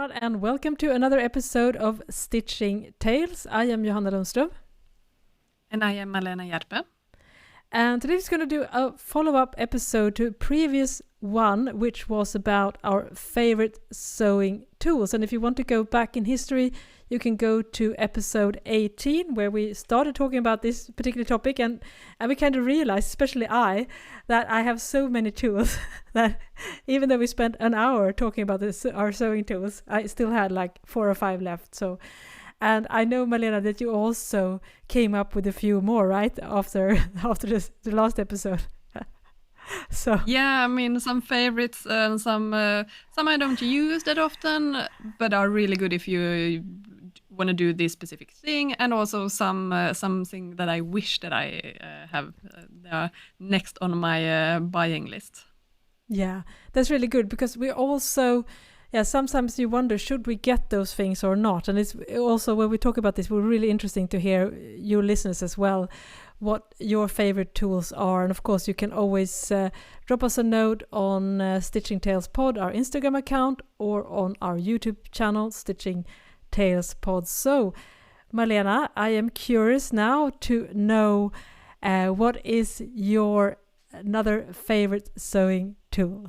everyone, and welcome to another episode of Stitching Tales. I am Johanna Lundström. And I am Malena Hjerpe. And today we're going to do a follow-up episode to a previous one, which was about our favorite sewing tools. And if you want to go back in history, you can go to episode 18, where we started talking about this particular topic. And we kind of realized, especially that I have so many tools that even though we spent an hour talking about our sewing tools, I still had like 4 or 5 left. And I know, Malena, that you also came up with a few more, right? After the last episode. So yeah, I mean, some favorites and some I don't use that often, but are really good if you want to do this specific thing, and also something that I wish that I have next on my buying list. Yeah, that's really good, because we also... Yeah, sometimes you wonder, should we get those things or not? And it's also, when we talk about this, we're really interesting to hear your listeners as well, what your favorite tools are. And of course, you can always drop us a note on Stitching Tales Pod, our Instagram account, or on our YouTube channel, Stitching Tales Pod. So, Malena, I am curious now to know what is your another favorite sewing tool?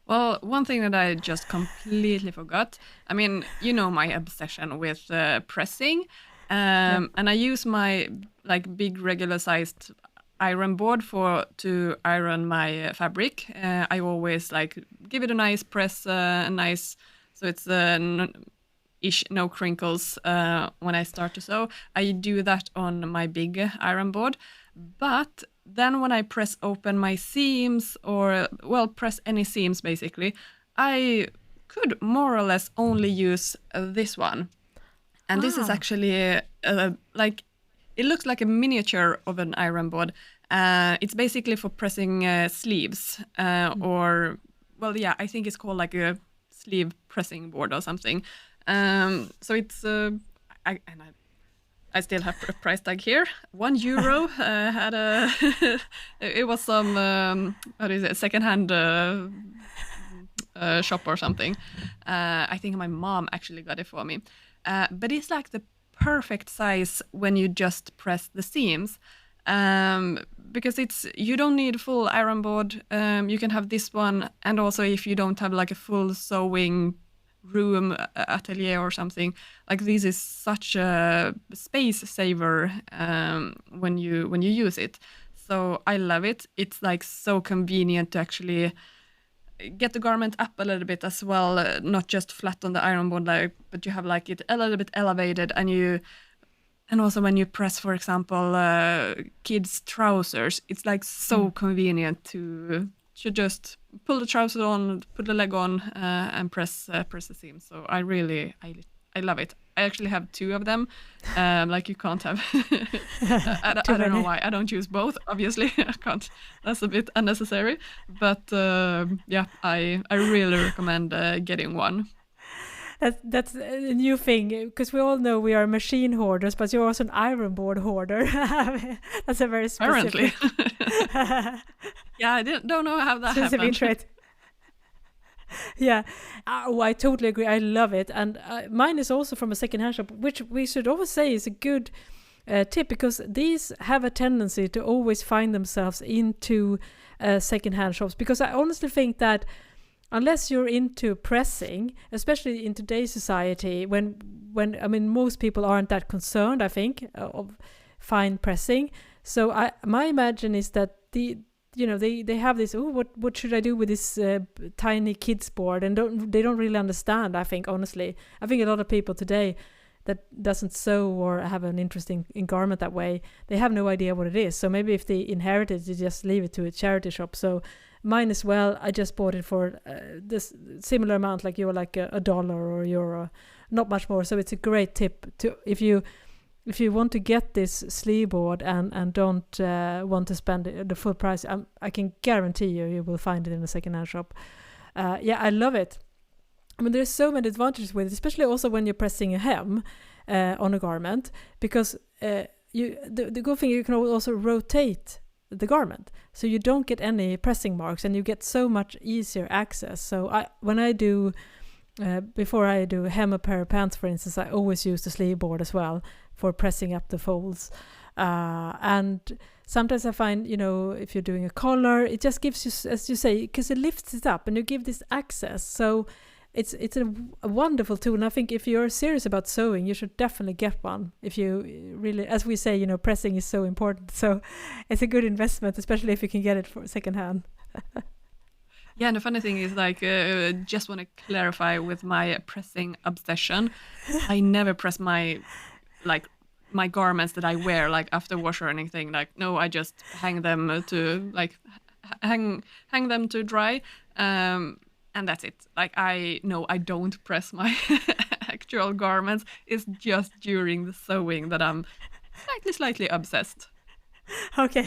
Well, one thing that I just completely forgot. I mean, you know my obsession with pressing, and I use my big regular-sized iron board to iron my fabric. I always give it a nice press, so it's no crinkles when I start to sew. I do that on my big iron board, but then when I press open my seams, press any seams basically, I could more or less only use this one. And this is actually it looks like a miniature of an iron board. It's basically for pressing sleeves, I think it's called like a sleeve pressing board or something. So it's I still have a price tag here. €1 had it was some secondhand shop or something. I think my mom actually got it for me. But it's like the perfect size when you just press the seams. Because you don't need full iron board. You can have this one, and also if you don't have like a full sewing room, atelier or something, this is such a space saver when you use it. So I love it. It's so convenient to actually get the garment up a little bit as well, not just flat on the iron board, but you have it a little bit elevated, and also when you press, for example, kids' trousers, it's so convenient to just pull the trousers on, put the leg on, and press the seam. So I love it. I actually have 2 of them. You can't have. I don't know why. I don't use both. Obviously, I can't. That's a bit unnecessary. But I really recommend getting one. That's a new thing, because we all know we are machine hoarders, but you're also an iron board hoarder. That's a very specific... Apparently. Yeah, I don't know how that happened. Trait. Yeah, I totally agree. I love it. And mine is also from a secondhand shop, which we should always say is a good tip, because these have a tendency to always find themselves into secondhand shops. Because I honestly think that unless you're into pressing, especially in today's society, when most people aren't that concerned, I think, of fine pressing. So my imagine is that they have this, what should I do with this tiny kids board, and they don't really understand. I think, honestly, a lot of people today that doesn't sew or have an interest in garment that way, they have no idea what it is. So maybe if they inherit it, they just leave it to a charity shop. So mine as well, I just bought it for this similar amount, like $1 or €1, not much more. So it's a great tip to if you want to get this sleeve board and don't want to spend the full price. I can guarantee you will find it in a secondhand shop. I love it. There's so many advantages with it, especially also when you're pressing a hem on a garment, because the good thing, you can also rotate the garment, so you don't get any pressing marks, and you get so much easier access. So when I do before I do hem a pair of pants, for instance, I always use the sleeve board as well for pressing up the folds. And sometimes I find, if you're doing a collar, it just gives you, as you say, because it lifts it up and you give this access. So it's a wonderful tool. And I think if you're serious about sewing, you should definitely get one. If you really, as we say, pressing is so important. So it's a good investment, especially if you can get it for secondhand. Yeah, and the funny thing is, just want to clarify with my pressing obsession, I never press my garments that I wear after wash or anything. No, I just hang them to hang them to dry, and that's it. I don't press my actual garments. It's just during the sewing that I'm slightly obsessed. Okay.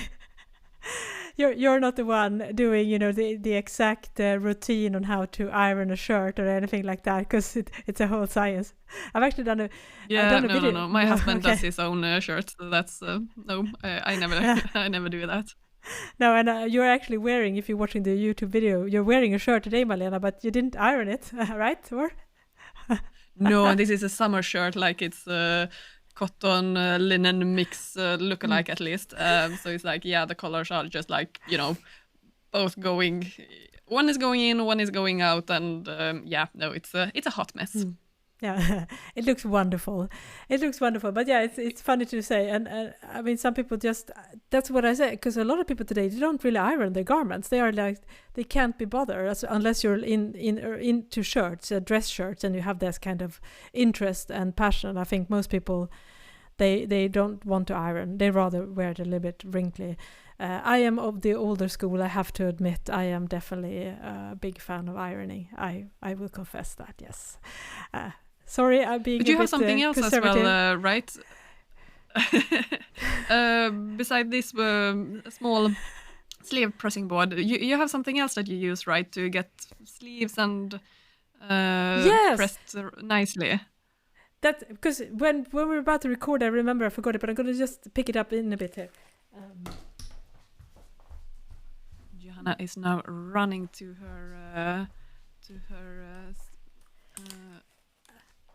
You're not the one doing, the exact routine on how to iron a shirt or anything like that, because it's a whole science. I've actually done a video. No. My husband does his own shirts, so that's no. I never I never do that. No, and you're actually wearing, if you're watching the YouTube video, you're wearing a shirt today, Malena, but you didn't iron it, right? Or no, and this is a summer shirt, it's cotton linen mix lookalike at least. So it's the colors are just both going. One is going in, one is going out, and it's a hot mess. Yeah, it looks wonderful. But yeah, it's funny to say, and I mean, some people just, that's what I say, because a lot of people today, they don't really iron their garments. They are they can't be bothered unless you're into shirts, dress shirts, and you have this kind of interest and passion. I think most people, they don't want to iron. They rather wear it a little bit wrinkly. I am of the older school, I have to admit. I am definitely a big fan of ironing. I will confess that, yes. Sorry, I'm being. But you have something else as well, right? Beside this small sleeve pressing board, you have something else that you use, right, to get sleeves and yes, pressed nicely. That because when we were about to record, I remember I forgot it, but I'm going to just pick it up in a bit here. Johanna is now running to her.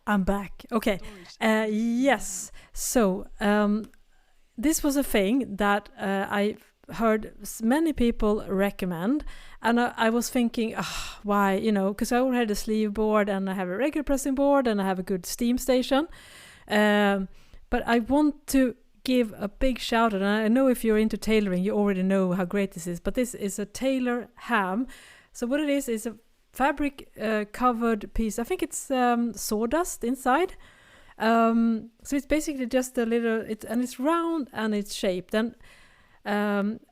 I'm back. Okay. Yes. So this was a thing that I heard many people recommend, and I was thinking, why? Because I already had a sleeve board, and I have a regular pressing board, and I have a good steam station. But I want to give a big shout out, and I know if you're into tailoring, you already know how great this is. But this is a tailor ham. So what it is a fabric covered piece. I think it's sawdust inside. So it's basically just a little. It's round and it's shaped, and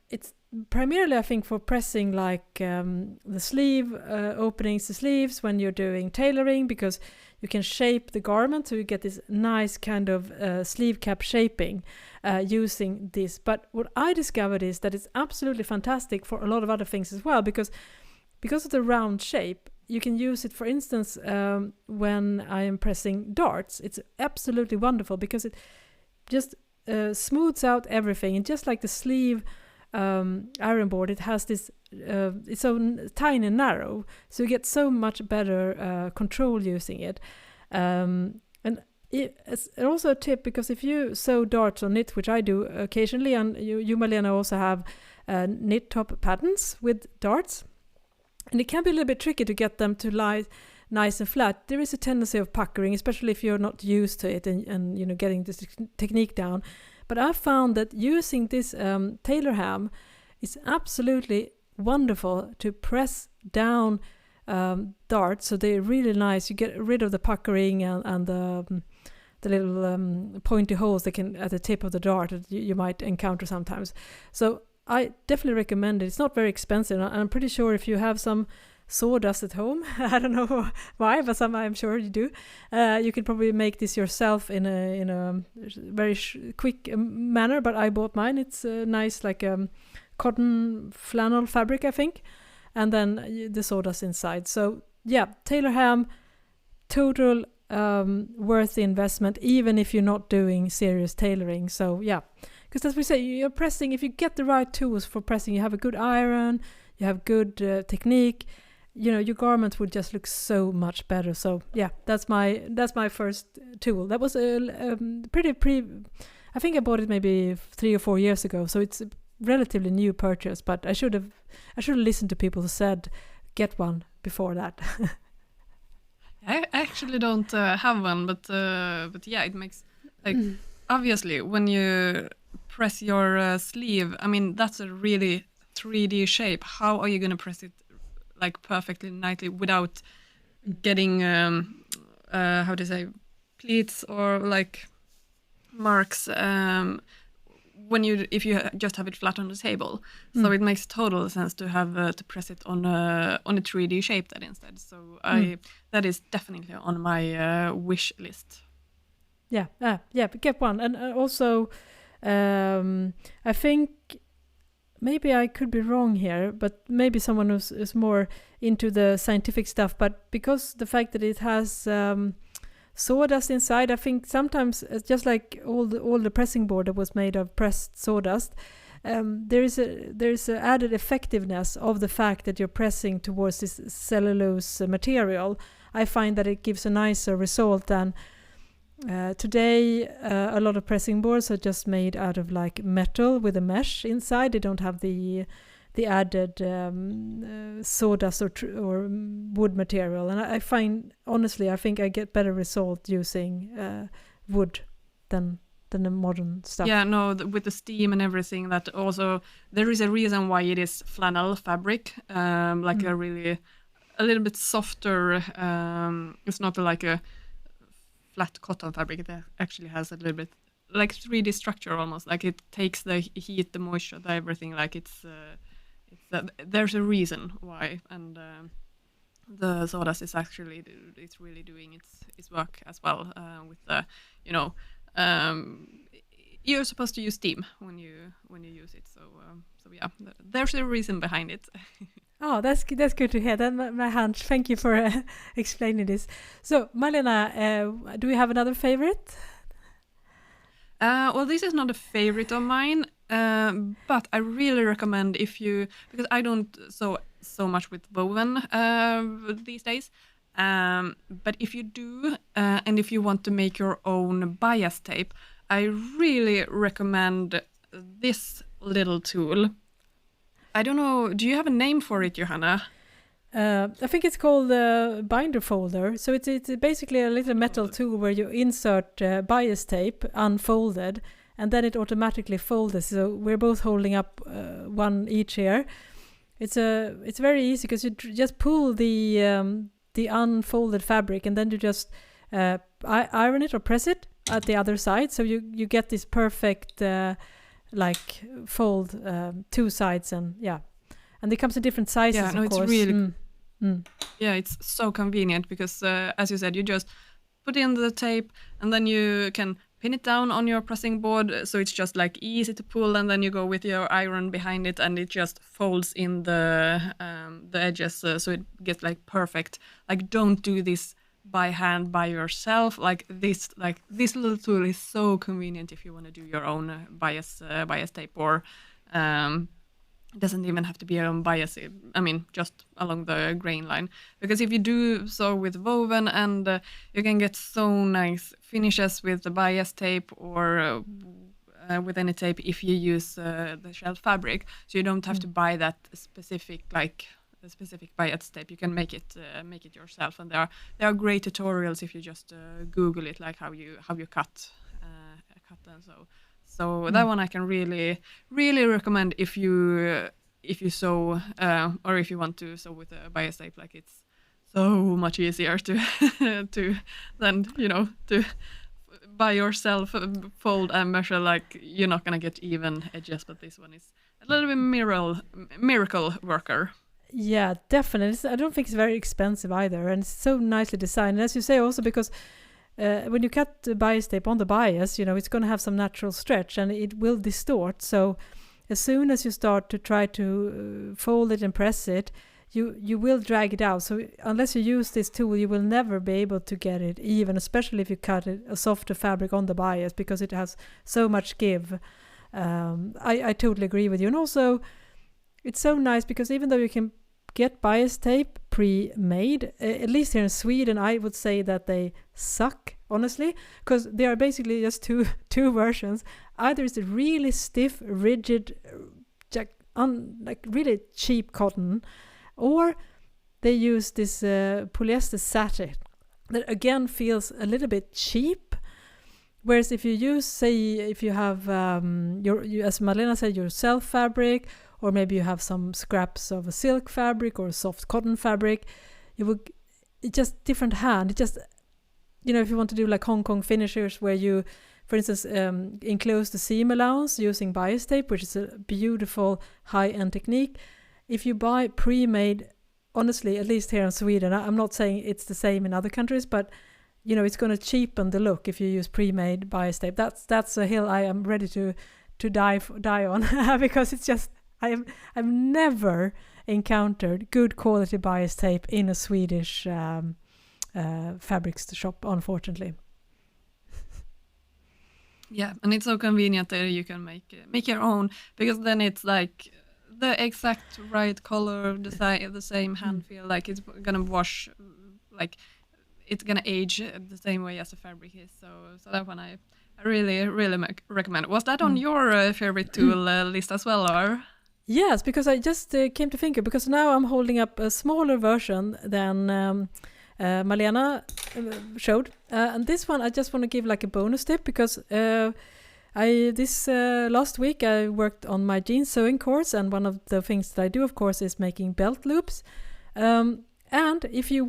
it's primarily, I think, for pressing the sleeve openings, the sleeves when you're doing tailoring, because you can shape the garment so you get this nice kind of sleeve cap shaping using this. But what I discovered is that it's absolutely fantastic for a lot of other things as well, because of the round shape, you can use it, for instance, when I am pressing darts. It's absolutely wonderful because it just smooths out everything. And just like the sleeve iron board, it has this, it's so tiny and narrow, so you get so much better control using it. And it's also a tip, because if you sew darts on knit, which I do occasionally, and you Malena, also have knit top patterns with darts, and it can be a little bit tricky to get them to lie nice and flat. There is a tendency of puckering, especially if you're not used to it and getting this technique down. But I found that using this tailor ham is absolutely wonderful to press down darts, so they're really nice. You get rid of the puckering and the little pointy holes that can at the tip of the dart that you might encounter sometimes. So I definitely recommend it. It's not very expensive, and I'm pretty sure if you have some sawdust at home, I don't know why, but I'm sure you do, you can probably make this yourself in a very quick manner. But I bought mine. It's nice, like cotton flannel fabric, I think, and then the sawdust inside. So yeah, tailor ham, total worth the investment, even if you're not doing serious tailoring. So yeah, because as we say, you're pressing, if you get the right tools for pressing, you have a good iron, you have good technique, your garment would just look so much better. So yeah, that's my first tool. That was a I think I bought it maybe 3 or 4 years ago, so it's a relatively new purchase. But I should have listened to people who said get one before that. I actually don't have one, but yeah, it makes like obviously when you press your sleeve, I mean that's a really 3D shape. How are you going to press it like perfectly nicely without getting how to say pleats or like marks if you just have it flat on the table. So it makes total sense to have to press it on a 3D shape that instead. So that is definitely on my wish list. Yeah, get one. And also I think maybe I could be wrong here, but maybe someone who is more into the scientific stuff, but because the fact that it has sawdust inside, I think sometimes just like all the pressing board that was made of pressed sawdust, there is a added effectiveness of the fact that you're pressing towards this cellulose material. I find that it gives a nicer result than today. A lot of pressing boards are just made out of like metal with a mesh inside. They don't have the added sawdust or wood material, and I find honestly I think I get better result using wood than the modern stuff. Yeah, no, with the steam and everything. That also there is a reason why it is flannel fabric, like a little bit softer. It's not like a flat cotton fabric. It actually has a little bit like 3D structure almost. Like it takes the heat, the moisture, the everything. Like it's there's a reason why, and the sawdust is actually it's really doing its work as well. With the you're supposed to use steam when you use it. So yeah, there's a reason behind it. Oh, that's good to hear. That my hunch. Thank you for explaining this. So, Malena, do we have another favorite? Well, this is not a favorite of mine, but I really recommend because I don't so much with woven these days. But if you do, and if you want to make your own bias tape, I really recommend this little tool. I don't know. Do you have a name for it, Johanna? I think it's called the binder folder. So it's basically a little metal tool where you insert bias tape unfolded, and then it automatically folds. So we're both holding up one each here. It's very easy because you just pull the unfolded fabric, and then you just iron it or press it at the other side. So you get this perfect like fold two sides, and and it comes in different sizes. Yeah, no, of course. It's really yeah, it's so convenient because as you said, you just put in the tape and then you can pin it down on your pressing board, so it's just like easy to pull, and then you go with your iron behind it and it just folds in the edges, so it gets like perfect. Like don't do this by hand by yourself. Like this little tool is so convenient if you want to do your own bias tape, or it doesn't even have to be your own bias. I mean, just along the grain line. Because if you do so with woven, and you can get so nice finishes with the bias tape, or with any tape if you use the shell fabric. So you don't have to buy that specific bias tape. You can make it yourself, and there are great tutorials if you just Google it, like how you cut and so. So that one I can really, really recommend if you sew or if you want to sew with a bias tape. Like it's so much easier to than to by yourself fold and measure. Like you're not gonna get even edges, but this one is a little bit miracle worker. Yeah, definitely. I don't think it's very expensive either, and it's so nicely designed. And as you say, also because when you cut the bias tape on the bias, it's going to have some natural stretch and it will distort. So as soon as you start to try to fold it and press it, you will drag it out. So unless you use this tool, you will never be able to get it even, especially if you cut a softer fabric on the bias, because it has so much give. I totally agree with you. And also, it's so nice because even though you can get bias tape pre-made. At least here in Sweden, I would say that they suck, honestly, because there are basically just two versions. Either it's a really stiff, rigid, like really cheap cotton, or they use this polyester satin that again feels a little bit cheap. Whereas if you use, say, if you have as Malena said, your self fabric, or maybe you have some scraps of a silk fabric or a soft cotton fabric, it's just different hand. It just, if you want to do like Hong Kong finishers where you, for instance, enclose the seam allowance using bias tape, which is a beautiful high-end technique. If you buy pre-made, honestly, at least here in Sweden, I'm not saying it's the same in other countries, but it's going to cheapen the look if you use pre-made bias tape. That's a hill I am ready to die on because it's just I've never encountered good quality bias tape in a Swedish fabrics shop, unfortunately. Yeah, and it's so convenient that you can make your own, because then it's like the exact right color, the same hand feel, like it's gonna wash, like it's gonna age the same way as the fabric is. So that one I really recommend. Was that on your favorite tool list as well, or? Yes, because I just came to think of, because now I'm holding up a smaller version than Malena showed, and this one I just want to give like a bonus tip, because last week I worked on my jeans sewing course, and one of the things that I do, of course, is making belt loops. And if you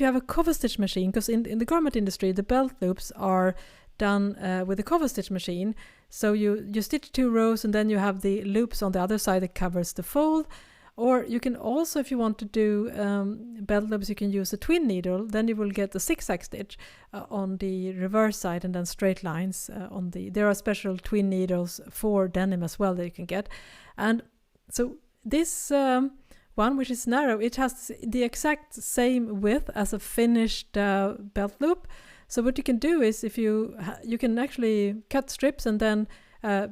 have a cover stitch machine, because in the garment industry the belt loops are done with a cover stitch machine. So you stitch 2 rows and then you have the loops on the other side that covers the fold. Or you can also, if you want to do belt loops, you can use a twin needle. Then you will get the zigzag stitch on the reverse side and then straight lines on the. There are special twin needles for denim as well that you can get. And so this one, which is narrow, it has the exact same width as a finished belt loop. So what you can do is, if you can actually cut strips and then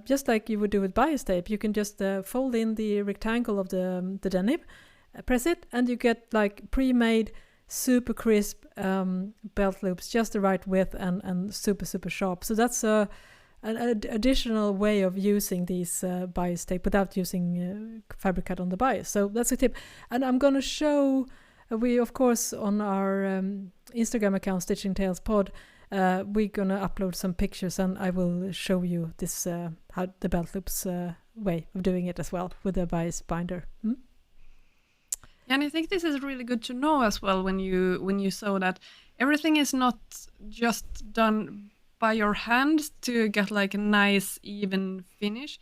just like you would do with bias tape, you can just fold in the rectangle of the denim, press it, and you get like pre-made super crisp belt loops, just the right width and super sharp. So that's an additional way of using these bias tape without using fabric cut on the bias. So that's a tip. And I'm going to show, we of course on our Instagram account, Stitching Tales Pod, we're going to upload some pictures, and I will show you this how the belt loops way of doing it as well with the bias binder. And I think this is really good to know as well when you sew, that everything is not just done by your hand to get like a nice even finish.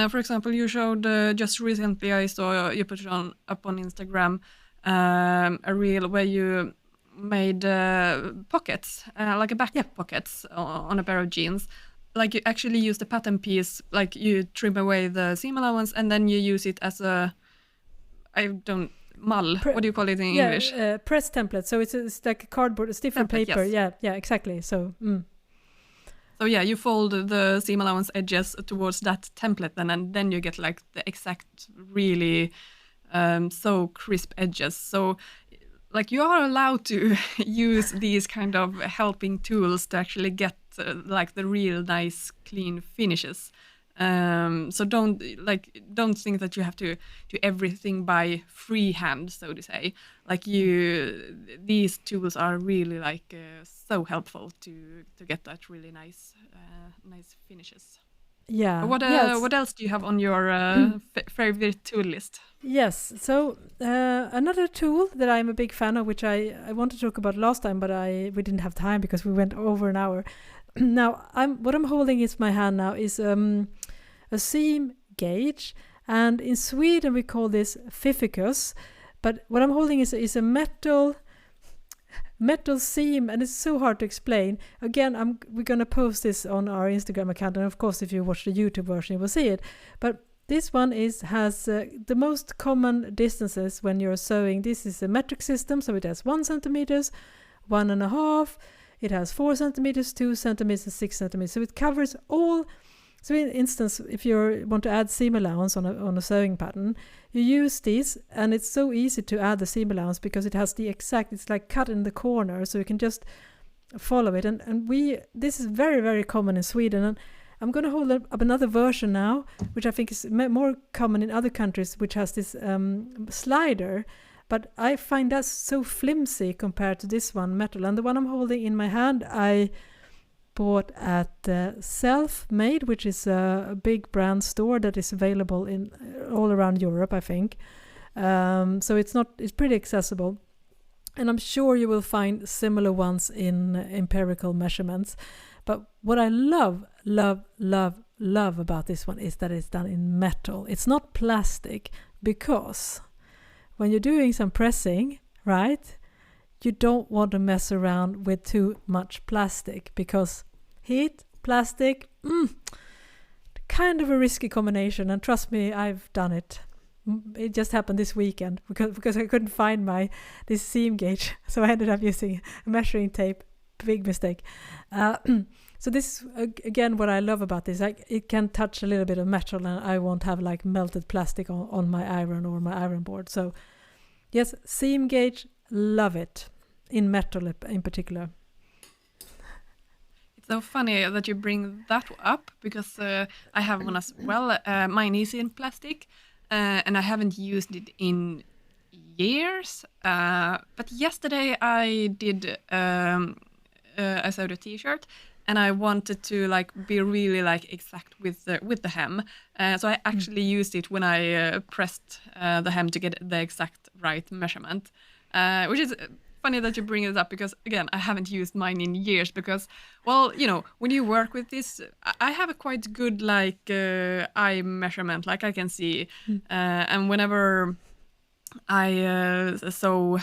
For example, you showed just recently, I saw you put it up on Instagram, a reel where you made pockets, like a back pockets on a pair of jeans. Like you actually use the pattern piece, like you trim away the seam allowance and then you use it as a, what do you call it in English? Press template. So it's like a cardboard, it's different template, paper. Yes. Yeah, exactly. So. So yeah, you fold the seam allowance edges towards that template, and then you get like the exact, really so crisp edges. So like you are allowed to use these kind of helping tools to actually get like the real nice clean finishes. So don't think that you have to do everything by freehand, so to say. Like these tools are really like so helpful to get that really nice finishes. Yeah. What else do you have on your favorite tool list? Yes. So another tool that I'm a big fan of, which I wanted to talk about last time, but we didn't have time because we went over an hour. Now what I'm holding in my hand now is a seam gauge, and in Sweden we call this fificus. But what I'm holding is a metal seam, and it's so hard to explain. Again, we're gonna post this on our Instagram account, and of course, if you watch the YouTube version, you will see it. But this one has the most common distances when you're sewing. This is a metric system, so it has 1 centimeters, 1.5. It has 4 centimeters, 2 centimeters, and 6 centimeters. So it covers all So in instance, if you want to add seam allowance on a sewing pattern, you use these, and it's so easy to add the seam allowance because it has the exact, it's like cut in the corner, so you can just follow it. And this is very, very common in Sweden. And I'm going to hold up another version now, which I think is more common in other countries, which has this slider. But I find that so flimsy compared to this one, metal. And the one I'm holding in my hand, I bought at Self-Made, which is a big brand store that is available in all around Europe, I think. So it's pretty accessible. And I'm sure you will find similar ones in empirical measurements. But what I love about this one is that it's done in metal. It's not plastic, because when you're doing some pressing, right, you don't want to mess around with too much plastic, because heat, plastic, kind of a risky combination. And trust me, I've done it. It just happened this weekend because I couldn't find this seam gauge, so I ended up using measuring tape. Big mistake. So this is again what I love about this. It can touch a little bit of metal, and I won't have like melted plastic on my iron or my iron board. So yes, seam gauge, love it, in metal in particular. It's so funny that you bring that up, because I have one as well. Mine is in plastic. And I haven't used it in years. But yesterday I did I sewed a t-shirt, and I wanted to like be really like exact with the hem. So I actually used it when I pressed the hem to get the exact right measurement, which is funny that you bring it up, because again, I haven't used mine in years, because, well, you know, when you work with this, I have a quite good like eye measurement, like I can see, and whenever I sew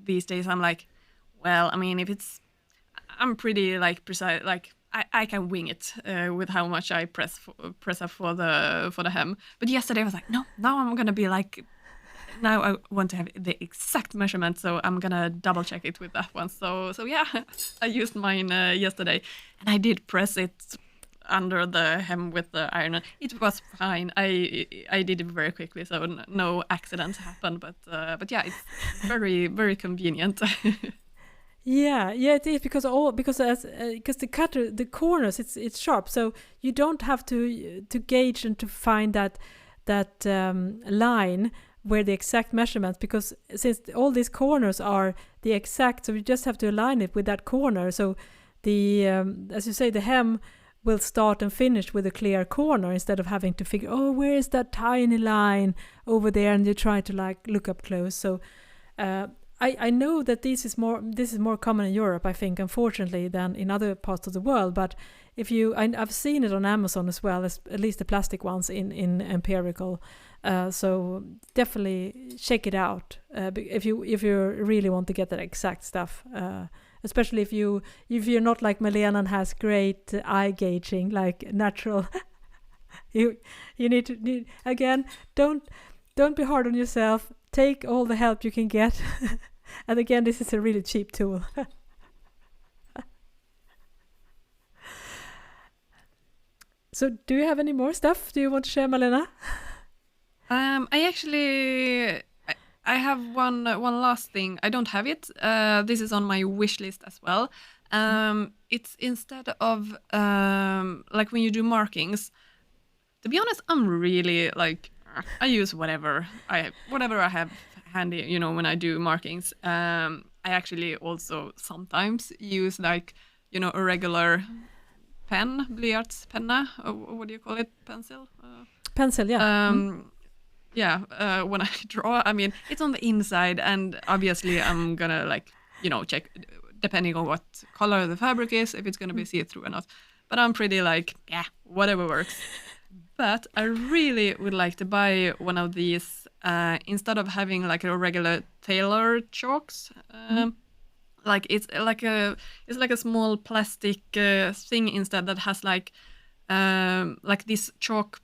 these days, I'm like, well, I mean, I'm pretty like precise, like I can wing it with how much I press up for the hem. But yesterday I was like, no, now I'm gonna be like, now I want to have the exact measurement, so I'm gonna double check it with that one. So yeah, I used mine yesterday, and I did press it under the hem with the iron. It was fine. I did it very quickly, so no accidents happened. But yeah, it's very, very convenient. Yeah, it is, because the cutter, the corners, it's sharp, so you don't have to gauge and to find that line where the exact measurements, because since all these corners are the exact, so you just have to align it with that corner. So the as you say, the hem will start and finish with a clear corner, instead of having to figure, where is that tiny line over there, and you try to like look up close. So I know that this is more common in Europe, I think, unfortunately, than in other parts of the world. But I've seen it on Amazon as well, as at least the plastic ones in empirical. So definitely check it out if you really want to get that exact stuff. Especially if you're not like Malena and has great eye gauging, like natural. you need again, don't be hard on yourself. Take all the help you can get. And again, this is a really cheap tool. So do you have any more stuff? Do you want to share, Malena? I have one last thing. I don't have it. This is on my wish list as well. It's instead of like when you do markings. To be honest, I'm really like, I use whatever I have handy, you know, when I do markings. I actually also sometimes use like, you know, a regular pen, blyertspenna, what do you call it? Pencil? Pencil, yeah. Yeah, when I draw, I mean, it's on the inside, and obviously I'm gonna like, you know, check depending on what color the fabric is, if it's gonna be see-through or not. But I'm pretty like, yeah, whatever works. But I really would like to buy one of these instead of having like a regular tailor chalks. Like it's like a small plastic thing instead that has like this chalk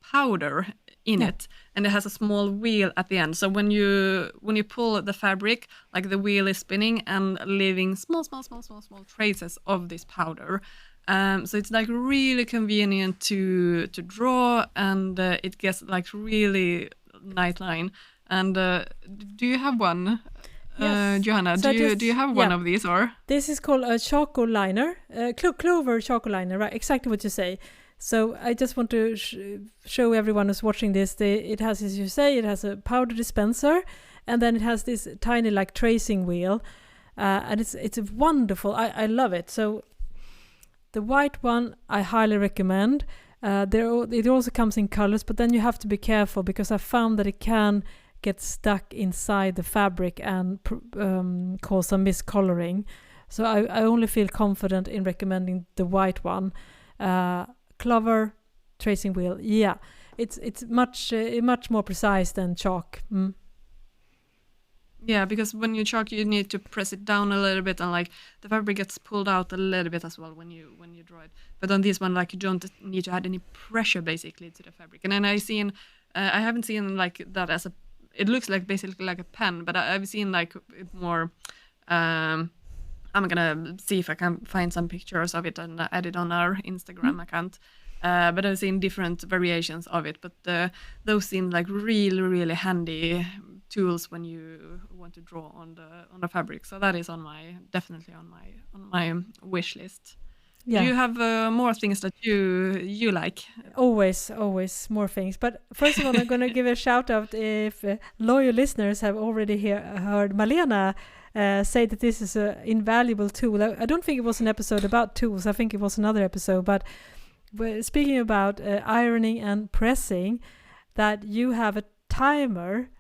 powder in Yeah. it, and it has a small wheel at the end. So when you pull the fabric, like the wheel is spinning and leaving small traces of this powder. So it's like really convenient to draw, and it gets like really nice line. And do you have one, Yes. Johanna? So Do you have one of these, or? This is called a charcoal liner, clover charcoal liner, right? Exactly what you say. So I just want to show everyone who's watching this. It has, as you say, it has a powder dispenser, and then it has this tiny like tracing wheel, and it's wonderful. I love it. So the white one I highly recommend. It also comes in colors, but then you have to be careful because I found that it can get stuck inside the fabric and cause some miscoloring. So I only feel confident in recommending the white one. Clover tracing wheel, yeah, it's much more precise than chalk. Yeah, because when you chalk, you need to press it down a little bit, and like the fabric gets pulled out a little bit as well when you draw it. But on this one, like you don't need to add any pressure basically to the fabric. And then I haven't seen like that as a. It looks like basically like a pen, but I've seen like more. I'm gonna see if I can find some pictures of it and add it on our Instagram account. But I've seen different variations of it. But those seem like really handy tools when you want to draw on the fabric. So that is definitely on my wish list. Yeah. Do you have more things that you like? Always more things. But first of all, I'm going to give a shout out if loyal listeners have already heard Malena say that this is an invaluable tool. I don't think it was an episode about tools. I think it was another episode. But speaking about ironing and pressing, that you have a timer.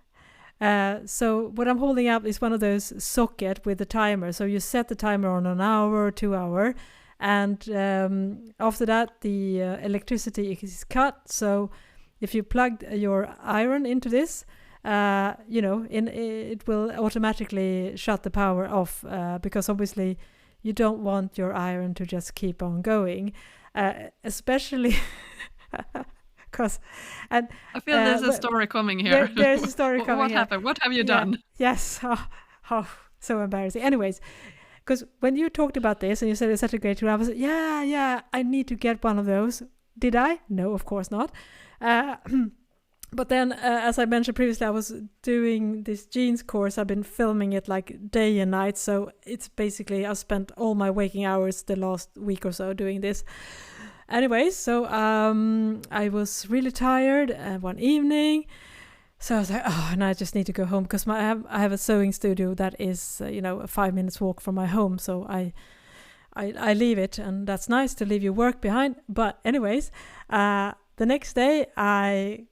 So what I'm holding up is one of those socket with a timer. So you set the timer on an hour or 2 hour. And after that, the electricity is cut. So if you plug your iron into this, it will automatically shut the power off because obviously you don't want your iron to just keep on going, especially because. And I feel there's a story coming here. There's a story coming. What happened? What have you done? Yes. Oh, so embarrassing. Anyways. Because when you talked about this and you said it's such a great tool, I was like, yeah, I need to get one of those. Did I? No, of course not. But then, as I mentioned previously, I was doing this jeans course. I've been filming it like day and night. So it's basically, I've spent all my waking hours the last week or so doing this. Anyways, so I was really tired one evening. So I was like, and I just need to go home because I have a sewing studio that is, a 5 minutes walk from my home. So I leave it, and that's nice to leave your work behind. But anyways, the next day I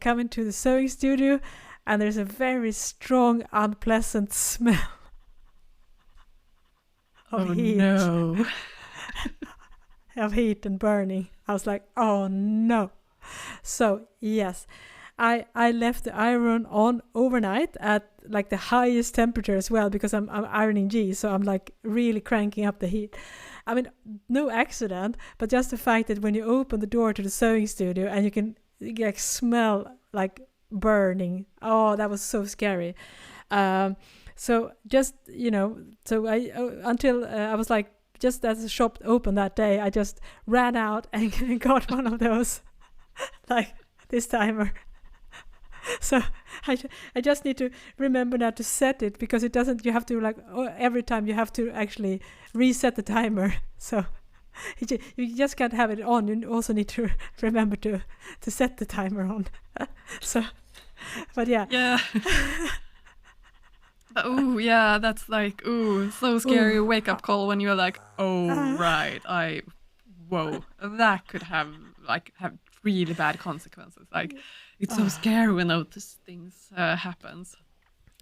come into the sewing studio, and there's a very strong, unpleasant smell of heat. No. Of heat and burning. I was like, oh no. So yes. I left the iron on overnight at like the highest temperature as well because I'm ironing jeans, so I'm like really cranking up the heat. I mean, no accident, but just the fact that when you open the door to the sewing studio and you can like smell like burning. Oh, that was so scary. So just so until I was like, just as the shop opened that day, I just ran out and got one of those like this timer. So I just need to remember now to set it because it doesn't. You have to every time you have to actually reset the timer. So you just can't have it on. You also need to remember to set the timer on. So, but yeah. Yeah. Oh yeah, that's like so scary. Wake up call when you're like, right, that could have really bad consequences. Like. It's so scary when those things happens.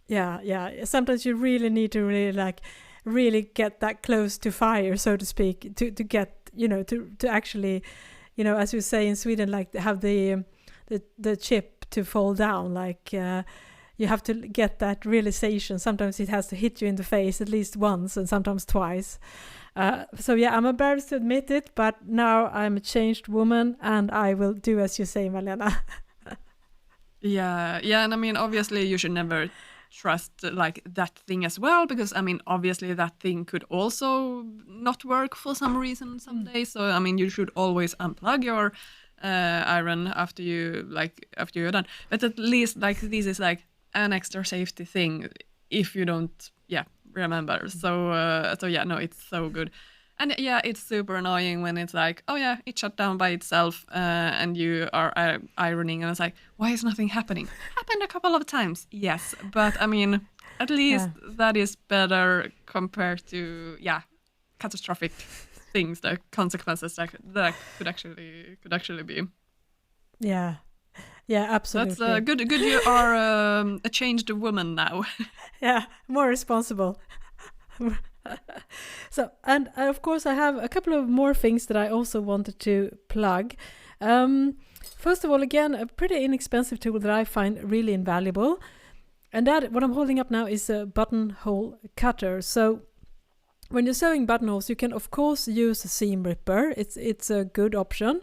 Yeah. Sometimes you really need to really get that close to fire, so to speak, to get to actually, as you say in Sweden, like have the chip to fall down. Like you have to get that realization. Sometimes it has to hit you in the face at least once, and sometimes twice. So yeah, I'm embarrassed to admit it, but now I'm a changed woman, and I will do as you say, Malena. Yeah, and I mean, obviously, you should never trust like that thing as well, because I mean, obviously, that thing could also not work for some reason some days. So I mean, you should always unplug your iron after you're done. But at least like this is like an extra safety thing if you don't, remember. So yeah, no, it's so good. And yeah, it's super annoying when it's like, oh yeah, it shut down by itself, and you are ironing, and it's like, why is nothing happening? Happened a couple of times, yes, but I mean, at least that is better compared to catastrophic things, the consequences that could actually be. Yeah. Yeah, absolutely. That's good. Good, you are a changed woman now. Yeah, more responsible. So, and of course, I have a couple of more things that I also wanted to plug. First of all, again, a pretty inexpensive tool that I find really invaluable. And that, what I'm holding up now, is a buttonhole cutter. So, when you're sewing buttonholes, you can, of course, use a seam ripper. It's a good option.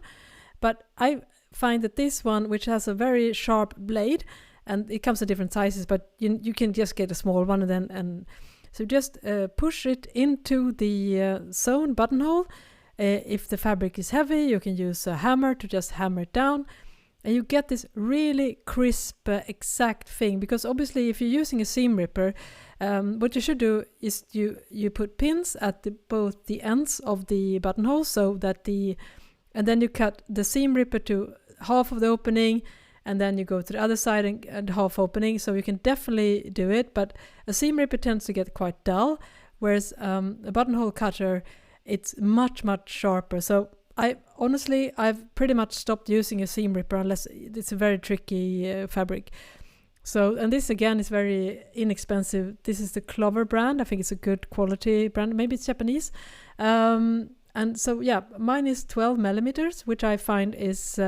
But I find that this one, which has a very sharp blade, and it comes in different sizes, but you can just get a small one and so just push it into the sewn buttonhole. If the fabric is heavy, you can use a hammer to just hammer it down. And you get this really crisp, exact thing. Because obviously, if you're using a seam ripper, what you should do is you put pins at both the ends of the buttonhole, so that and then you cut the seam ripper to half of the opening, and then you go to the other side and half opening. So you can definitely do it, but a seam ripper tends to get quite dull, whereas a buttonhole cutter, it's much, much sharper. So I've pretty much stopped using a seam ripper unless it's a very tricky fabric. So, and this again is very inexpensive. This is the Clover brand. I think it's a good quality brand. Maybe it's Japanese. And so, yeah, mine is 12 millimeters, which I find is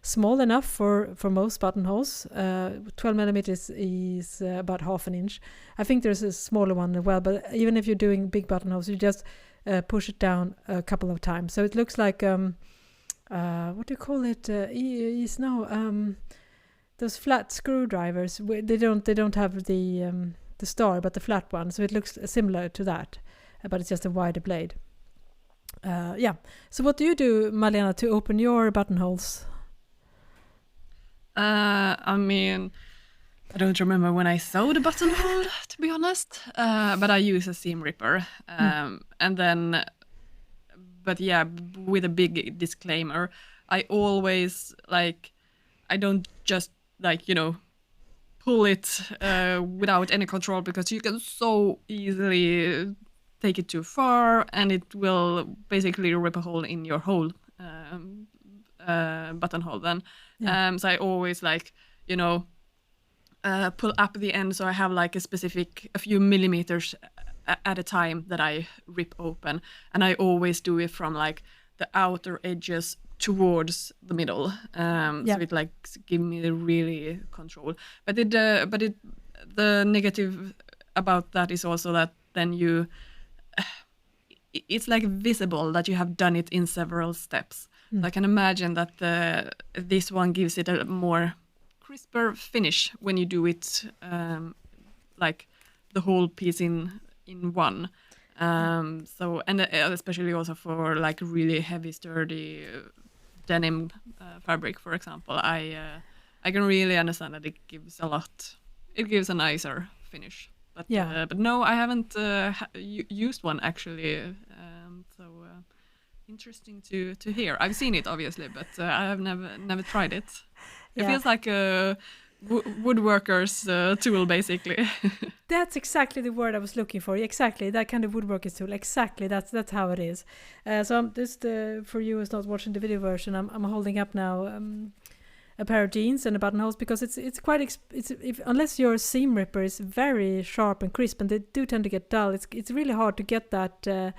small enough for most buttonholes. 12 millimeters is about half an inch. I think there's a smaller one as well, but even if you're doing big buttonholes, you just push it down a couple of times. So it looks like, what do you call it? Those flat screwdrivers. They don't have the star, but the flat one. So it looks similar to that, but it's just a wider blade. So what do you do, Malena, to open your buttonholes? I mean, I don't remember when I sewed a buttonhole, to be honest, but I use a seam ripper. And then, but yeah, with a big disclaimer, I always, I don't just, pull it without any control, because you can so easily take it too far and it will basically rip a hole in your whole buttonhole then. So I always pull up the end, so I have a few millimeters at a time that I rip open, and I always do it from the outer edges towards the middle, so it give me the really control. But the negative about that is also that then it's visible that you have done it in several steps. I can imagine that this one gives it a more crisper finish when you do it the whole piece in one. So, and especially also for really heavy, sturdy denim fabric, for example, I can really understand that it gives a nicer finish. But no, I haven't used one actually. Interesting to hear. I've seen it obviously, but I have never tried it. It feels like a woodworker's tool, basically. That's exactly the word I was looking for. Exactly, that kind of woodworker's tool. Exactly, that's how it is. So I'm just for you who's not watching the video version, I'm holding up now a pair of jeans and a buttonholes, because it's quite unless your seam ripper is very sharp and crisp, and they do tend to get dull. It's really hard to get that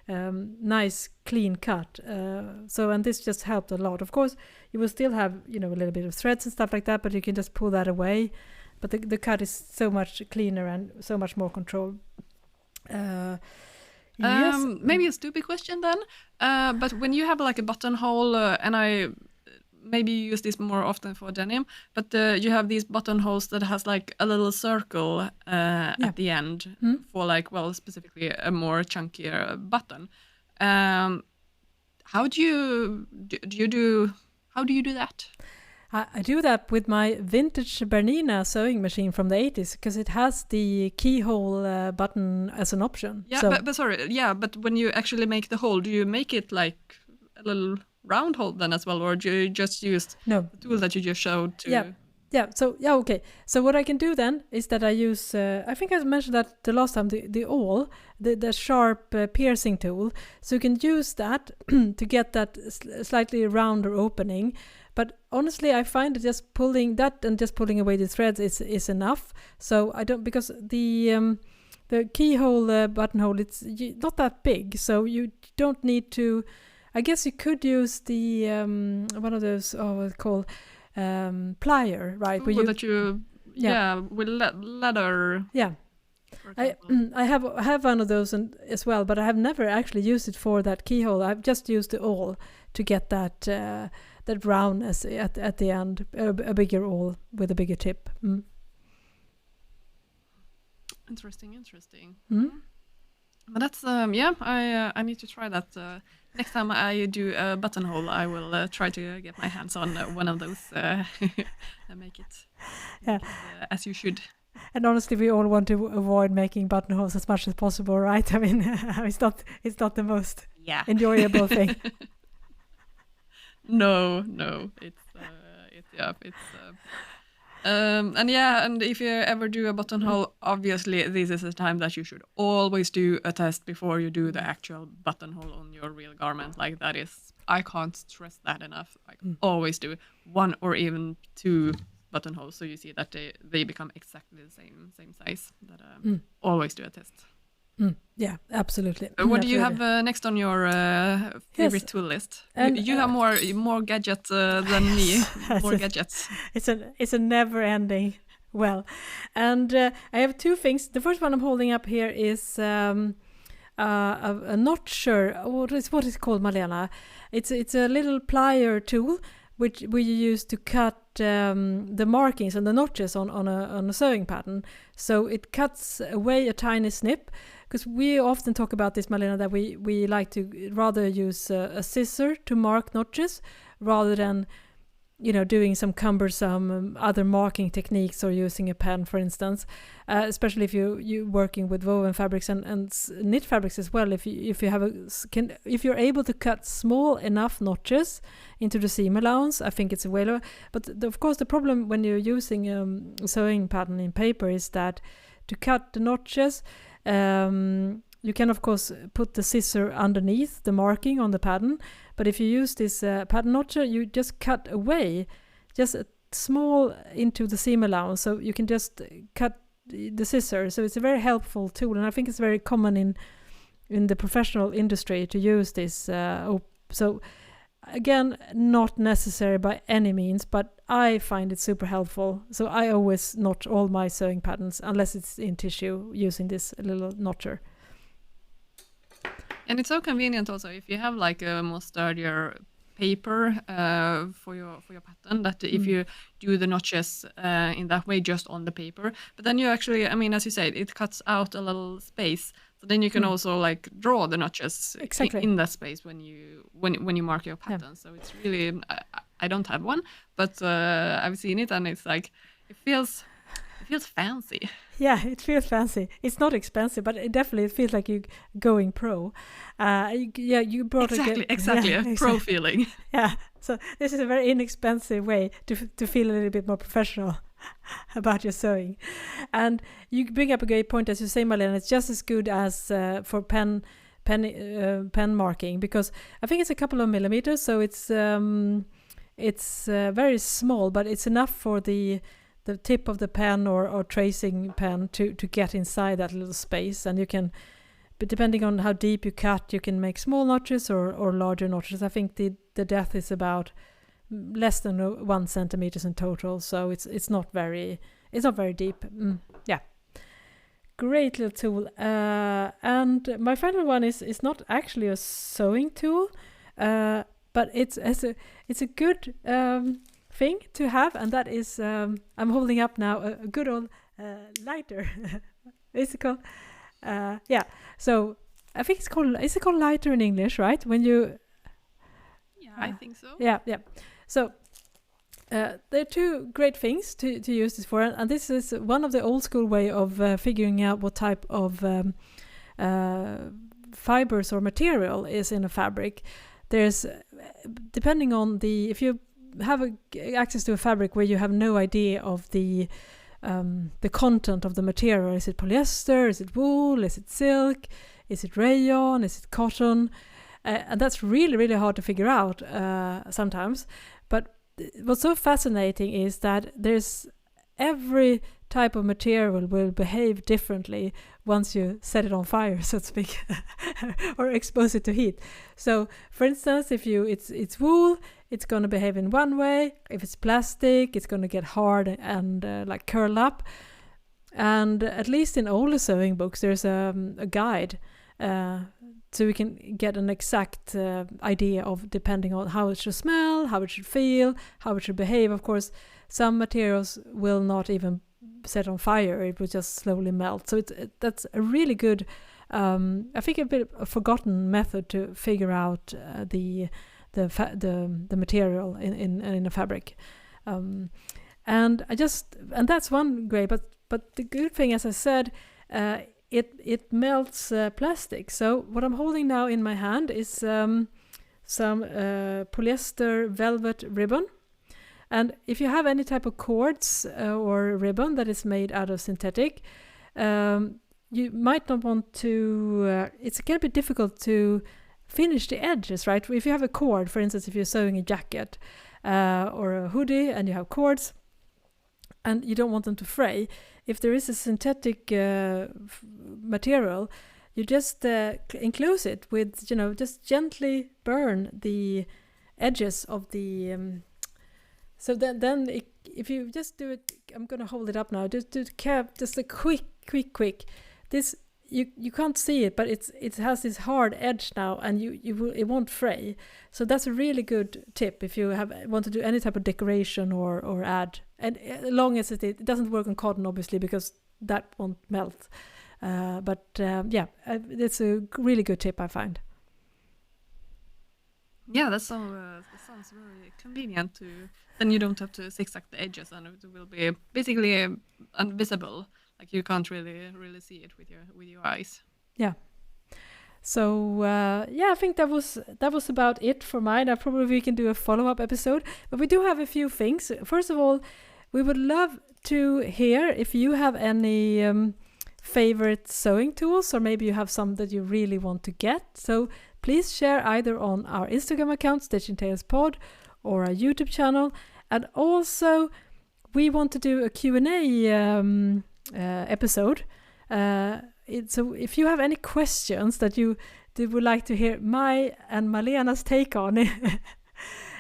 nice clean cut. And this just helped a lot. Of course, you will still have a little bit of threads and stuff like that, but you can just pull that away. But the cut is so much cleaner and so much more controlled. Yes. Maybe a stupid question then, but when you have a buttonhole, and maybe you use this more often for denim, but you have these buttonholes that has like a little circle at the end for like, well, specifically a more chunkier button. How do you do that? I do that with my vintage Bernina sewing machine from the 80s because it has the keyhole button as an option. Yeah, so, but sorry, yeah, but when you actually make the hole, do you make it like a little round hole then as well, or do you just use the tool that you just showed to... Okay. So what I can do then is that I use, I think I mentioned that the last time, the awl, the sharp piercing tool. So you can use that to get that slightly rounder opening. But honestly, I find that just pulling that and just pulling away the threads is enough. So I don't, because the keyhole buttonhole, it's not that big, so you don't need to. I guess you could use the one of those what's it called plier, right? That you with leather. Yeah. I have one of those as well, but I have never actually used it for that keyhole. I've just used the awl to get that roundness at the end, a bigger awl with a bigger tip. Interesting. But that's I need to try that. Next time I do a buttonhole, I will try to get my hands on one of those and make it as you should. And honestly, we all want to avoid making buttonholes as much as possible, right? I mean, it's not the most enjoyable thing. No, and if you ever do a buttonhole, obviously this is a time that you should always do a test before you do the actual buttonhole on your real garment. Like that is, I can't stress that enough. Like always do 1 or even 2 buttonholes, so you see that they become exactly the same size. That always do a test. Yeah, absolutely. What do you have next on your favorite tool list? You have more gadgets than me. More gadgets. It's a never-ending well, and I have 2 things. The first one I'm holding up here is a notcher. What is it called, Malena? It's a little plier tool which we use to cut the markings and the notches on a sewing pattern. So it cuts away a tiny snip. Because we often talk about this, Malena, that we like to rather use a scissor to mark notches rather than, doing some cumbersome other marking techniques or using a pen, for instance. Especially if you're working with woven fabrics and knit fabrics as well. If you're able to cut small enough notches into the seam allowance, I think it's a way lower. But of course, the problem when you're using a sewing pattern in paper is that to cut the notches. You can of course put the scissor underneath the marking on the pattern, but if you use this pattern notcher, you just cut away just a small into the seam allowance, so you can just cut the scissor. So it's a very helpful tool, and I think it's very common in the professional industry to use this. So again, not necessary by any means, but I find it super helpful. So I always notch all my sewing patterns, unless it's in tissue, using this little notcher. And it's so convenient also if you have like a more sturdier paper for your pattern, that if you do the notches in that way just on the paper, but then you actually, I mean, as you said, it cuts out a little space. So then you can also like draw the notches in that space when you mark your pattern. Yeah. So it's really, I don't have one, but I've seen it and it's like, it feels fancy. Yeah, it feels fancy. It's not expensive, but it definitely feels like you're going pro. You brought exactly a pro feeling. Yeah, so this is a very inexpensive way to feel a little bit more professional about your sewing. And you bring up a great point, as you say, Malena. It's just as good as for pen marking, because I think it's a couple of millimeters, so it's very small, but it's enough for the tip of the pen or tracing pen to get inside that little space. And you can, but depending on how deep you cut, you can make small notches or larger notches. I think the depth is about less than 1 centimeters in total, so it's not very deep. Yeah, great little tool. And my final one is not actually a sewing tool, but but it's a good thing to have, and that is I'm holding up now a good old lighter. Is it called? Yeah. So I think it's called. Is it called lighter in English? Right? When you. Yeah, I think so. Yeah. So. There are two great things to use this for, and this is one of the old school way of figuring out what type of fibers or material is in a fabric. There's, depending on if you have access to a fabric where you have no idea of the content of the material, is it polyester, is it wool, is it silk, is it rayon, is it cotton, and that's really, really hard to figure out sometimes. But what's so fascinating is that there's every type of material will behave differently once you set it on fire, so to speak, or expose it to heat. So, for instance, if it's wool, it's going to behave in one way. If it's plastic, it's going to get hard and like curl up. And at least in older sewing books, there's a guide. So we can get an exact idea of, depending on how it should smell, how it should feel, how it should behave. Of course, some materials will not even set on fire; it will just slowly melt. So that's a really good, I think, a bit of a forgotten method to figure out the material in a fabric. And that's one way. But the good thing, as I said. It melts plastic. So what I'm holding now in my hand is some polyester velvet ribbon. And if you have any type of cords or ribbon that is made out of synthetic, you might not want to, it's going to be difficult to finish the edges, right? If you have a cord, for instance, if you're sewing a jacket or a hoodie and you have cords and you don't want them to fray, if there is a synthetic material, you just enclose it with, just gently burn the edges of the. So then if you just do it, I'm going to hold it up now. Just a quick. This you can't see it, but it has this hard edge now, and it won't fray. So that's a really good tip if you want to do any type of decoration or add. And as long as it doesn't work on cotton, obviously, because that won't melt. It's a really good tip, I find. Yeah, that sounds very convenient. Then you don't have to zigzag the edges, and it will be basically invisible. Like you can't really see it with your eyes. Yeah. So I think that was about it for mine. Probably we can do a follow-up episode, but we do have a few things. First of all, we would love to hear if you have any favorite sewing tools, or maybe you have some that you really want to get. So please share either on our Instagram account, Stitching Tales Pod, or our YouTube channel. And also, we want to do a Q&A episode. So if you have any questions that you would like to hear my and Malena's take on it,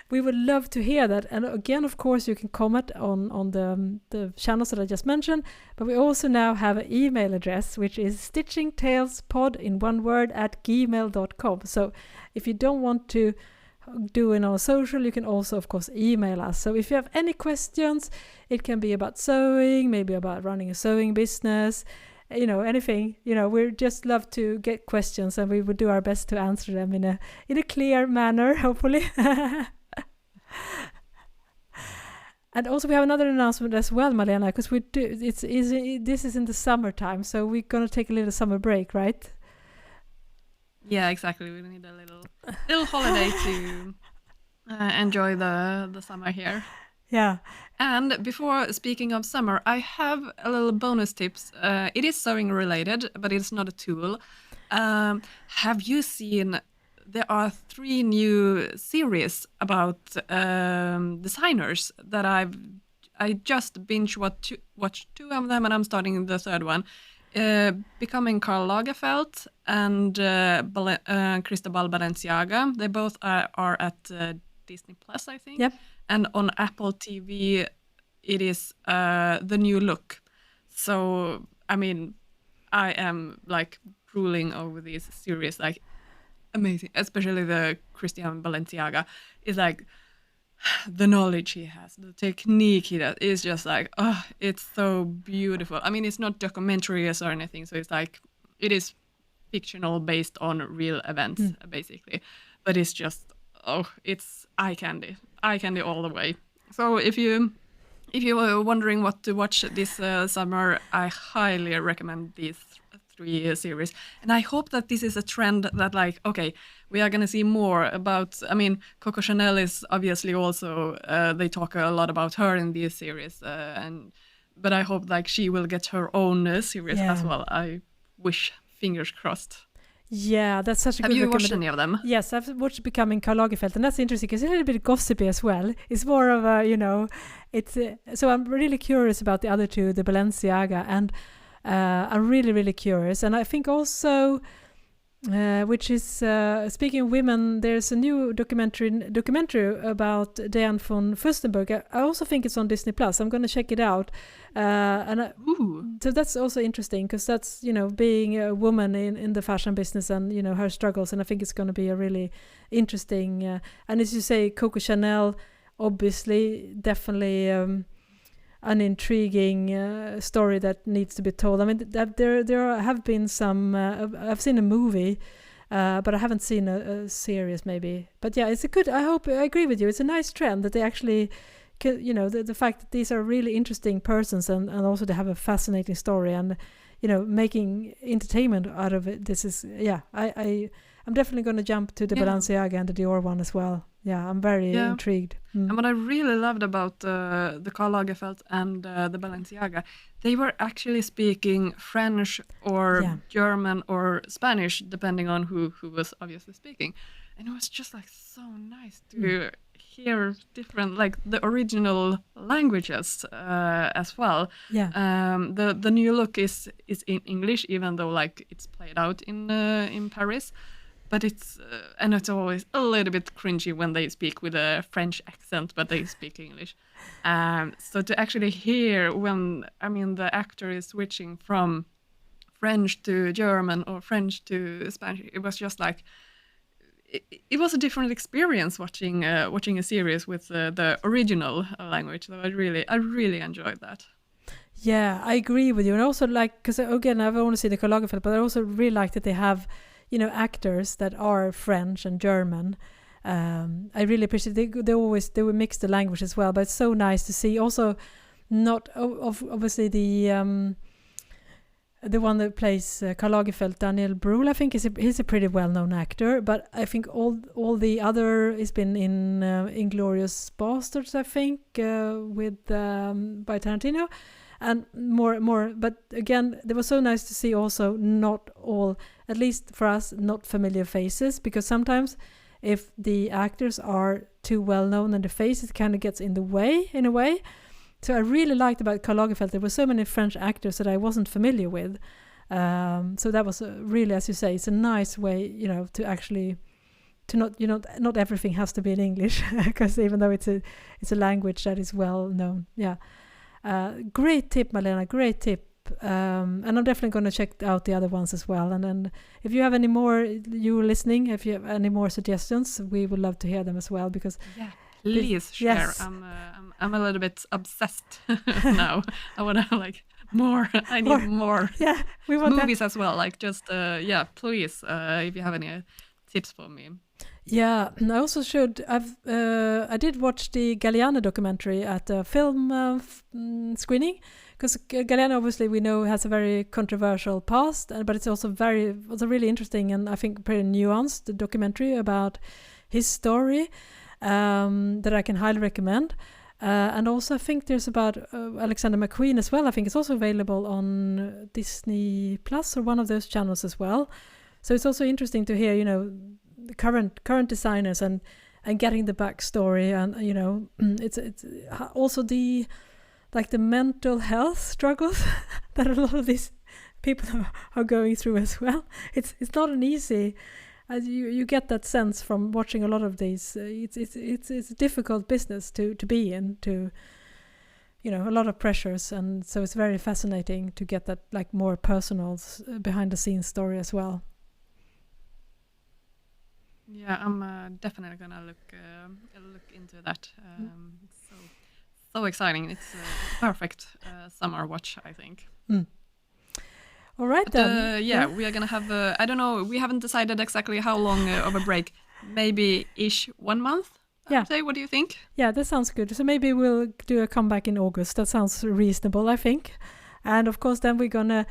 we would love to hear that. And again, of course, you can comment on the channels that I just mentioned, but we also now have an email address, which is stitchingtalespod in one word @gmail.com. So if you don't want to do it on social, you can also, of course, email us. So if you have any questions, it can be about sewing, maybe about running a sewing business, anything. We just love to get questions, and we would do our best to answer them in a clear manner, hopefully. And also we have another announcement as well, Malena, because this is in the summertime, so we're gonna take a little summer break, right? Yeah, exactly. We need a little holiday to enjoy the summer here. Yeah. And before speaking of summer, I have a little bonus tips. It is sewing related, but it's not a tool. Have you seen? There are 3 new series about designers that I just binge watched 2 of them, and I'm starting the 3rd one. Becoming Karl Lagerfeld and Cristobal Balenciaga. They both are at Disney Plus, I think. Yep. And on Apple TV, it is The New Look. So, I mean, I am like drooling over these series. Like, amazing, especially the Christian Balenciaga. Is like the knowledge he has, the technique he does is just like, oh, it's so beautiful. I mean, it's not documentaries or anything, so it's like it is fictional based on real events, basically. But it's just, oh, it's eye candy all the way. So if you were wondering what to watch this summer, I highly recommend these three series. And I hope that this is a trend that, like, okay, we are going to see more about, I mean, Coco Chanel is obviously also, they talk a lot about her in these series. But I hope, like, she will get her own series as well. I wish, fingers crossed. Yeah, that's such a good Have you watched any of them? Yes, I've watched Becoming Karl Lagerfeld, and that's interesting because it's a little bit gossipy as well. It's more of a, it's so I'm really curious about the other two, the Balenciaga, and I'm really, really curious. And I think also, which is speaking of women, there's a new documentary about Diane von Furstenberg. I also think it's on Disney Plus. I'm going to check it out. So that's also interesting because that's, being a woman in the fashion business and, her struggles. And I think it's going to be a really interesting, and as you say, Coco Chanel, obviously, definitely an intriguing story that needs to be told. I mean, there have been some, I've seen a movie, but I haven't seen a series maybe. But yeah, it's a good, I agree with you. It's a nice trend that they actually, the fact that these are really interesting persons and also they have a fascinating story and, making entertainment out of it. This is, I'm definitely going to jump to the Balenciaga and the Dior one as well. Yeah, I'm very intrigued. And what I really loved about the Karl Lagerfeld and the Balenciaga, they were actually speaking French or German or Spanish, depending on who was obviously speaking. And it was just like so nice to hear different, like the original languages as well. Yeah. The new look is in English, even though like it's played out in Paris. But it's always a little bit cringy when they speak with a French accent, but they speak English. So to actually hear when, the actor is switching from French to German or French to Spanish, it was just like, it was a different experience watching a series with the original language. So I really enjoyed that. Yeah, I agree with you. And also because again, I've only seen the Karl Lagerfeld, but I also really like that they have actors that are French and German. I really appreciate they will mix the language as well, but it's so nice to see also not obviously the one that plays Karl Lagerfeld, Daniel Brühl, I think he's a pretty well-known actor, but I think all the other has been in Inglourious Basterds, I think, with by Tarantino. And more, but again, it was so nice to see also not all, at least for us, not familiar faces, because sometimes if the actors are too well known and the faces kind of gets in the way in a way. So I really liked about Karl Lagerfeld, there were so many French actors that I wasn't familiar with. So that was really, as you say, it's a nice way, to actually to not everything has to be in English, because even though it's a language that is well known. Yeah. Great tip, Malena, great tip. And I'm definitely going to check out the other ones as well. And then if you have any more, you listening, if you have any more suggestions, we would love to hear them as well. Because please share. Yes. I'm a little bit obsessed now. I want to like more. I need more. Yeah, we want movies as well. Like just please, if you have any tips for me. Yeah, and I also I did watch the Galliano documentary at a film screening, because Galliano obviously we know has a very controversial past, but it's also was a really interesting and I think pretty nuanced documentary about his story that I can highly recommend. And also I think there's about Alexander McQueen as well. I think it's also available on Disney Plus or one of those channels as well. So it's also interesting to hear, the current designers and getting the backstory, and it's also the mental health struggles that a lot of these people are going through as well. It's not an easy, as you get that sense from watching a lot of these. It's a difficult business to be in, to a lot of pressures, and so it's very fascinating to get that more personal behind the scenes story as well. Yeah, I'm definitely gonna look into that. So exciting! It's a perfect summer watch, I think. All right But then. yeah, we are gonna have. I don't know. We haven't decided exactly how long of a break. Maybe 1 month. I Yeah. would say. What do you think? Yeah, that sounds good. So maybe we'll do a comeback in August. That sounds reasonable, I think. And of course, then we're gonna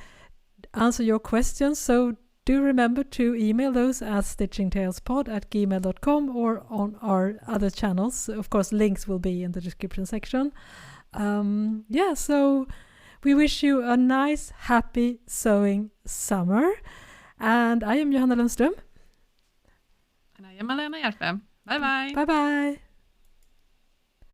answer your questions. So do remember to email those at stitchingtalespod@gmail.com or on our other channels. Of course, links will be in the description section. So we wish you a nice, happy sewing summer. And I am Johanna Lundström. And I am Malena Hjerpe. Bye bye. Bye bye.